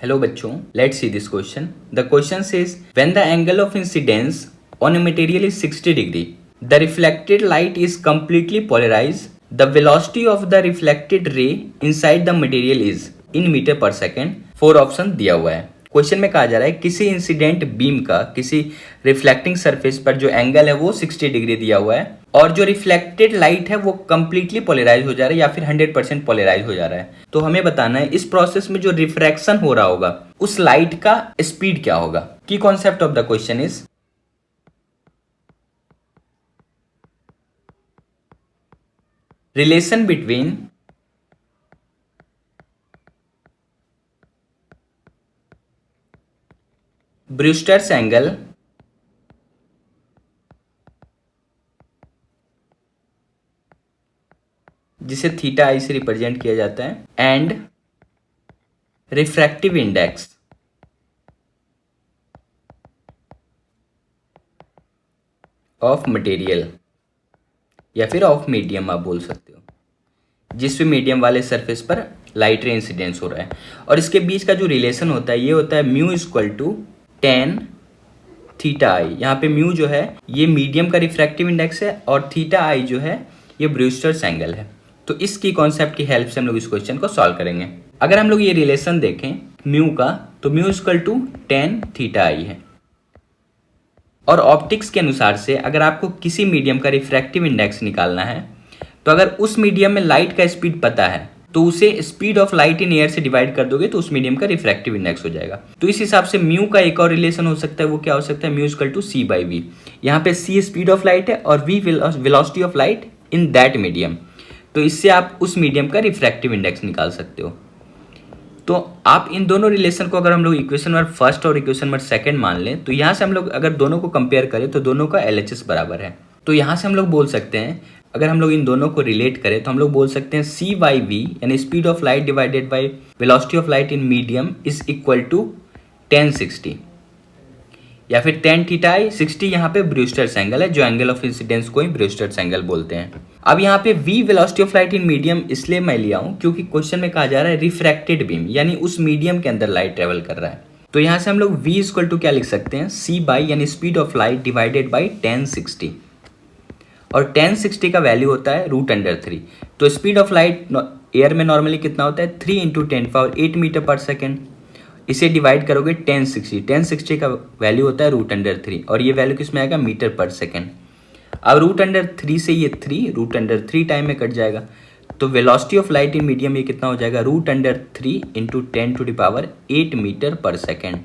Hello बच्चों, let's see this question. The question says when the angle of incidence on a material is 60 degree, the reflected light is completely polarized. The velocity of the reflected ray inside the material is in metre per second. 4 option दिया हुआ है. Question में कहा जा रहा है किसी incident beam का किसी रिफ्लेक्टिंग सरफेस पर जो एंगल है वो 60 डिग्री दिया हुआ है और जो रिफ्लेक्टेड लाइट है वो कंप्लीटली पोलराइज हो जा रहा है या फिर 100% पोलराइज हो जा रहा है. तो हमें बताना है इस प्रोसेस में जो रिफ्रैक्शन हो रहा होगा उस लाइट का स्पीड क्या होगा. Key concept of the question is relation between Brewster's angle जिसे थीटा आई से रिप्रेजेंट किया जाता है and refractive index of material या फिर ऑफ मीडियम आप बोल सकते हो, जिसपे मीडियम वाले सरफेस पर लाइट रे इंसिडेंस हो रहा है. और इसके बीच का जो रिलेशन होता है ये होता है mu equal to tan theta I. यहाँ पे म्यू जो है ये मीडियम का रिफ्रैक्टिव इंडेक्स है और थीटा आई जो है ये ब्रूस्टर्स एंगल है. तो इसकी कॉन्सेप्ट की हेल्प से हम लोग इस क्वेश्चन को सॉल्व करेंगे. अगर हम लोग ये रिलेशन देखें म्यू का तो mu equal to tan theta I है. और ऑप्टिक्स के अनुसार से अगर आपको किसी मीडियम का रिफ्रैक्टिव इंडेक्स निकालना है तो अगर उस मीडियम में लाइट का स्पीड पता है तो उसे speed of light in air से डिवाइड कर दोगे तो उस मीडियम का रिफ्रैक्टिव इंडेक्स हो जाएगा. तो इस हिसाब से म्यू का एक और रिलेशन हो सकता है, वो क्या हो सकता है mu equal to C by V. यहाँ पे सी स्पीड ऑफ लाइट है और V velocity of light in that medium. तो इससे आप उस मीडियम का रिफ्रैक्टिव इंडेक्स निकाल सकते हो. तो आप इन दोनों रिलेशन को अगर हम लोग इक्वेशन नंबर फर्स्ट और इक्वेशन नंबर सेकंड मान लें तो यहाँ से हम लोग अगर दोनों को कंपेयर करें तो दोनों का LHS बराबर है. तो यहाँ से हम लोग बोल सकते हैं अगर हम लोग इन दोनों को रिलेट करें तो हम लोग बोल सकते हैं सी बाई वी यानी speed of light divided by velocity of light in medium is equal to 1060 या फिर टेन थीटा आई. 60 यहाँ पे ब्रूस्टर्स एंगल है जो एंगल ऑफ इंसिडेंस को ही ब्रूस्टर्स एंगल बोलते हैं. अब यहाँ पे v velocity of light in medium इसलिए मैं लिया हूँ क्योंकि क्वेश्चन में कहा जा रहा है रिफ्रैक्टेड बीम यानी उस मीडियम के अंदर लाइट ट्रेवल कर रहा है. तो यहाँ से हम लोग v इक्वल टू क्या लिख सकते हैं c बाई यानी speed of light divided by 1060 और 1060 का वैल्यू होता है √3. तो स्पीड ऑफ लाइट एयर में नॉर्मली कितना होता है 3 × 10⁸ मीटर पर सेकेंड. इसे डिवाइड करोगे 1060 का वैल्यू होता है √3 और ये वैल्यू किस में आएगा मीटर पर सेकेंड. अब √3 से ये 3 टाइम में कट जाएगा तो velocity of light in medium ये कितना हो जाएगा √3 × 10⁸ मीटर पर सेकेंड.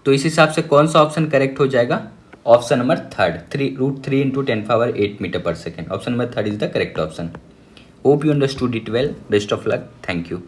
तो इस हिसाब से कौन सा ऑप्शन करेक्ट हो जाएगा? Option number third, √3 × 10⁸ metre per second. Option number third is the correct option. Hope you understood it well. Best of luck. Thank you.